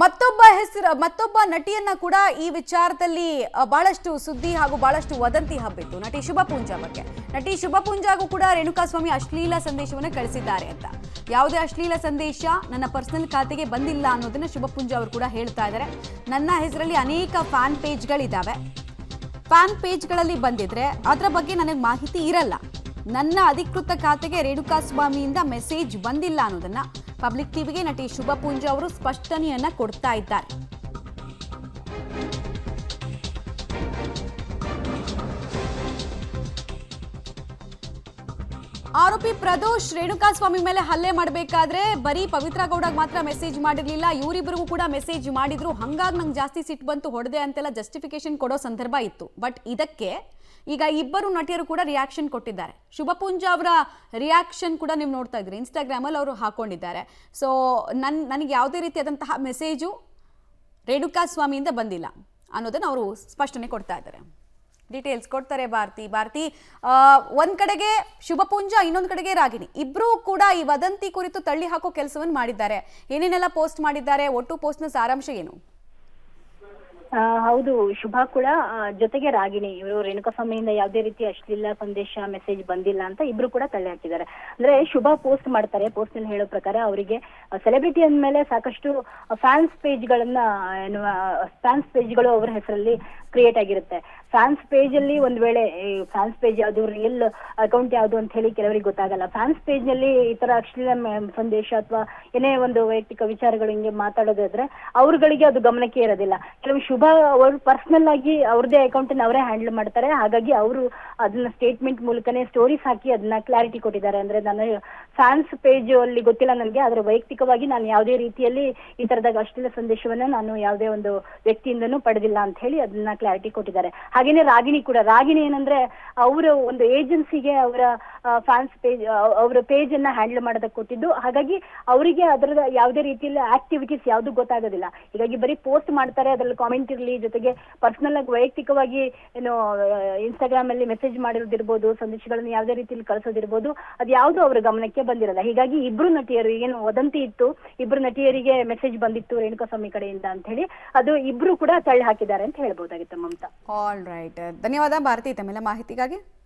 ಮತ್ತೊಬ್ಬ ನಟಿಯನ್ನ ಕೂಡ ಈ ವಿಚಾರದಲ್ಲಿ ಬಹಳಷ್ಟು ಸುದ್ದಿ ಹಾಗೂ ಬಹಳಷ್ಟು ವದಂತಿ ಹಬ್ಬಿತ್ತು. ನಟಿ ಶುಭ ಪೂಂಜಾ ಬಗ್ಗೆ. ನಟಿ ಶುಭ ಪೂಂಜಾಗೂ ಕೂಡ ರೇಣುಕಾಸ್ವಾಮಿ ಅಶ್ಲೀಲ ಸಂದೇಶವನ್ನು ಕಳಿಸಿದ್ದಾರೆ ಅಂತ. ಯಾವುದೇ ಅಶ್ಲೀಲ ಸಂದೇಶ ನನ್ನ ಪರ್ಸನಲ್ ಖಾತೆಗೆ ಬಂದಿಲ್ಲ ಅನ್ನೋದನ್ನ ಶುಭ ಪೂಂಜಾ ಅವರು ಕೂಡ ಹೇಳ್ತಾ ಇದ್ದಾರೆ. ನನ್ನ ಹೆಸರಲ್ಲಿ ಅನೇಕ ಫ್ಯಾನ್ ಪೇಜ್ಗಳಿದ್ದಾವೆ. ಫ್ಯಾನ್ ಪೇಜ್ಗಳಲ್ಲಿ ಬಂದಿದ್ರೆ ಅದರ ಬಗ್ಗೆ ನನಗೆ ಮಾಹಿತಿ ಇರಲ್ಲ. ನನ್ನ ಅಧಿಕೃತ ಖಾತೆಗೆ ರೇಣುಕಾಸ್ವಾಮಿಯಿಂದ ಮೆಸೇಜ್ ಬಂದಿಲ್ಲ ಅನ್ನೋದನ್ನ ಪಬ್ಲಿಕ್ ಟಿವಿಗೆ ನಟಿ ಶುಭ ಪೂಂಜಾ ಅವರು ಸ್ಪಷ್ಟನೆಯನ್ನ ಕೊಡ್ತಾ ಇದ್ದಾರೆ. ಆರೋಪಿ ಪ್ರದೋಷ್ ರೇಣುಕಾಸ್ವಾಮಿ ಮೇಲೆ ಹಲ್ಲೆ ಮಾಡಬೇಕಾದ್ರೆ ಬರೀ ಪವಿತ್ರ ಗೌಡಗೆ ಮಾತ್ರ ಮೆಸೇಜ್ ಮಾಡಿರಲಿಲ್ಲ, ಇವರಿಬ್ಬರಿಗೂ ಕೂಡ ಮೆಸೇಜ್ ಮಾಡಿದ್ರು. ಹಂಗಾಗಿ ನಂಗೆ ಜಾಸ್ತಿ ಸಿಟ್ಟು ಬಂತು, ಹೊಡೆದೆ ಅಂತೆಲ್ಲ ಜಸ್ಟಿಫಿಕೇಶನ್ ಕೊಡೋ ಸಂದರ್ಭ ಇತ್ತು. ಬಟ್ ಇದಕ್ಕೆ ಈಗ ಇಬ್ಬರು ನಟಿಯರು ಕೂಡ ರಿಯಾಕ್ಷನ್ ಕೊಟ್ಟಿದ್ದಾರೆ. ಶುಭ ಪೂಂಜಾ ಅವರ ರಿಯಾಕ್ಷನ್ ಕೂಡ ನೀವು ನೋಡ್ತಾ ಇದ್ರಿ, ಇನ್ಸ್ಟಾಗ್ರಾಮಲ್ಲಿ ಅವರು ಹಾಕೊಂಡಿದ್ದಾರೆ. ಸೊ ನನಗೆ ಯಾವುದೇ ರೀತಿಯಾದಂತಹ ಮೆಸೇಜು ರೇಣುಕಾಸ್ವಾಮಿಯಿಂದ ಬಂದಿಲ್ಲ ಅನ್ನೋದನ್ನು ಅವರು ಸ್ಪಷ್ಟನೆ ಕೊಡ್ತಾ ಇದ್ದಾರೆ. ಡೀಟೇಲ್ಸ್ ಕೊಡ್ತಾರೆ ಭಾರತಿ. ಒಂದ್ ಕಡೆಗೆ ಶುಭ ಪೂಂಜಾ, ಇನ್ನೊಂದು ಕಡೆಗೆ ರಾಗಿಣಿ, ಇಬ್ರು ಕೂಡ ಈ ವದಂತಿ ಕುರಿತು ತಳ್ಳಿ ಹಾಕೋ ಕೆಲಸವನ್ನು ಮಾಡಿದ್ದಾರೆ. ಏನೇನೆಲ್ಲ ಪೋಸ್ಟ್ ಮಾಡಿದ್ದಾರೆ, ಒಟ್ಟು ಪೋಸ್ಟ್ನ ಸಾರಾಂಶ ಏನು? ಹೌದು, ಶುಭಾ ಕೂಡ ಜೊತೆಗೆ ರಾಗಿಣಿ ಇವರು ರೇಣುಕಾಸ್ವಾಮಿಯಿಂದ ಯಾವುದೇ ರೀತಿ ಅಶ್ಲೀಲ ಸಂದೇಶ ಮೆಸೇಜ್ ಬಂದಿಲ್ಲ ಅಂತ ಇಬ್ರು ಕೂಡ ತಳ್ಳಿ ಹಾಕಿದ್ದಾರೆ. ಅಂದ್ರೆ ಶುಭಾ ಪೋಸ್ಟ್ ಮಾಡ್ತಾರೆ. ಪೋಸ್ಟ್ ನಲ್ಲಿ ಹೇಳೋ ಪ್ರಕಾರ ಅವರಿಗೆ ಸೆಲೆಬ್ರಿಟಿ ಅಂದ್ಮೇಲೆ ಸಾಕಷ್ಟು ಫ್ಯಾನ್ಸ್ ಪೇಜ್ಗಳು ಅವರ ಹೆಸರಲ್ಲಿ ಕ್ರಿಯೇಟ್ ಆಗಿರುತ್ತೆ. ಫ್ಯಾನ್ಸ್ ಪೇಜ್ ಅಲ್ಲಿ ಒಂದ್ ವೇಳೆ ಫ್ಯಾನ್ಸ್ ಪೇಜ್ ಯಾವುದು, ರಿಯಲ್ ಅಕೌಂಟ್ ಯಾವುದು ಅಂತ ಹೇಳಿ ಕೆಲವರಿಗೆ ಗೊತ್ತಾಗಲ್ಲ. ಫ್ಯಾನ್ಸ್ ಪೇಜ್ ನಲ್ಲಿ ಈ ತರ ಅಶ್ಲೀಲ ಸಂದೇಶ ಅಥವಾ ಏನೇ ಒಂದು ವೈಯಕ್ತಿಕ ವಿಚಾರಗಳು ಹಿಂಗೆ ಮಾತಾಡೋದಾದ್ರೆ ಅವ್ರಗಳಿಗೆ ಅದು ಗಮನಕ್ಕೆ ಇರೋದಿಲ್ಲ. ಕೆಲವು ಶುಭಾ ಅವರು ಪರ್ಸನಲ್ ಆಗಿ ಅವ್ರದೇ ಅಕೌಂಟ್ ಅನ್ನ ಅವರೇ ಹ್ಯಾಂಡಲ್ ಮಾಡ್ತಾರೆ. ಹಾಗಾಗಿ ಅವರು ಅದನ್ನ ಸ್ಟೇಟ್ಮೆಂಟ್ ಮೂಲಕನೇ ಸ್ಟೋರೀಸ್ ಹಾಕಿ ಅದನ್ನ ಕ್ಲಾರಿಟಿ ಕೊಟ್ಟಿದ್ದಾರೆ. ಅಂದ್ರೆ ನಾನು ಫ್ಯಾನ್ಸ್ ಪೇಜ್ ಅಲ್ಲಿ ಗೊತ್ತಿಲ್ಲ ನನಗೆ, ಆದ್ರೆ ವೈಯಕ್ತಿಕವಾಗಿ ನಾನು ಯಾವುದೇ ರೀತಿಯಲ್ಲಿ ಈ ತರದಾಗ ಅಶ್ಲೀಲ ಸಂದೇಶವನ್ನ ನಾನು ಯಾವುದೇ ಒಂದು ವ್ಯಕ್ತಿಯಿಂದನೂ ಪಡೆದಿಲ್ಲ ಅಂತ ಹೇಳಿ ಅದನ್ನ ಕ್ಲಾರಿಟಿ ಕೊಟ್ಟಿದ್ದಾರೆ. ಹಾಗೇನೆ ರಾಗಿಣಿ ಏನಂದ್ರೆ ಅವರ ಒಂದು ಏಜೆನ್ಸಿಗೆ ಅವರ ಫ್ಯಾನ್ಸ್ ಪೇಜ್ ಅವರ ಪೇಜ್ ಅನ್ನ ಹ್ಯಾಂಡಲ್ ಮಾಡೋದಕ್ಕೆ ಕೊಟ್ಟಿದ್ದು. ಹಾಗಾಗಿ ಅವರಿಗೆ ಅದರ ಯಾವುದೇ ರೀತಿಯಲ್ಲಿ ಆಕ್ಟಿವಿಟೀಸ್ ಯಾವ್ದು ಗೊತ್ತಾಗೋದಿಲ್ಲ. ಹೀಗಾಗಿ ಬರೀ ಪೋಸ್ಟ್ ಮಾಡ್ತಾರೆ, ಅದ್ರಲ್ಲಿ ಕಾಮೆಂಟ್ ಇರ್ಲಿ, ಜೊತೆಗೆ ಪರ್ಸನಲ್ ಆಗಿ ವೈಯಕ್ತಿಕವಾಗಿ ಏನು ಇನ್ಸ್ಟಾಗ್ರಾಮ್ ಅಲ್ಲಿ ಮೆಸೇಜ್ ಮಾಡಿರೋದಿರ್ಬೋದು, ಸಂದೇಶಗಳನ್ನ ಯಾವುದೇ ರೀತಿಯಲ್ಲಿ ಕಳಿಸೋದಿರ್ಬೋದು, ಅದು ಯಾವ್ದು ಅವರ ಗಮನಕ್ಕೆ ಬಂದಿರಲ್ಲ. ಹೀಗಾಗಿ ಇಬ್ರು ನಟಿಯರು ಏನು ವದಂತಿ ಇತ್ತು, ಇಬ್ರು ನಟಿಯರಿಗೆ ಮೆಸೇಜ್ ಬಂದಿತ್ತು ರೇಣುಕಾಸ್ವಾಮಿ ಕಡೆಯಿಂದ ಅಂತ ಹೇಳಿ ಅದು ಇಬ್ರು ಕೂಡ ತಳ್ಳಿ ಹಾಕಿದ್ದಾರೆ ಅಂತ ಹೇಳ್ಬೋದಾಗಿತ್ತು ಮಮತಾ. ಆಲ್ ರೈಟ್, ಧನ್ಯವಾದ ಭಾರತಿ ತಮ್ಮೆಲ್ಲ ಮಾಹಿತಿಗಾಗಿ.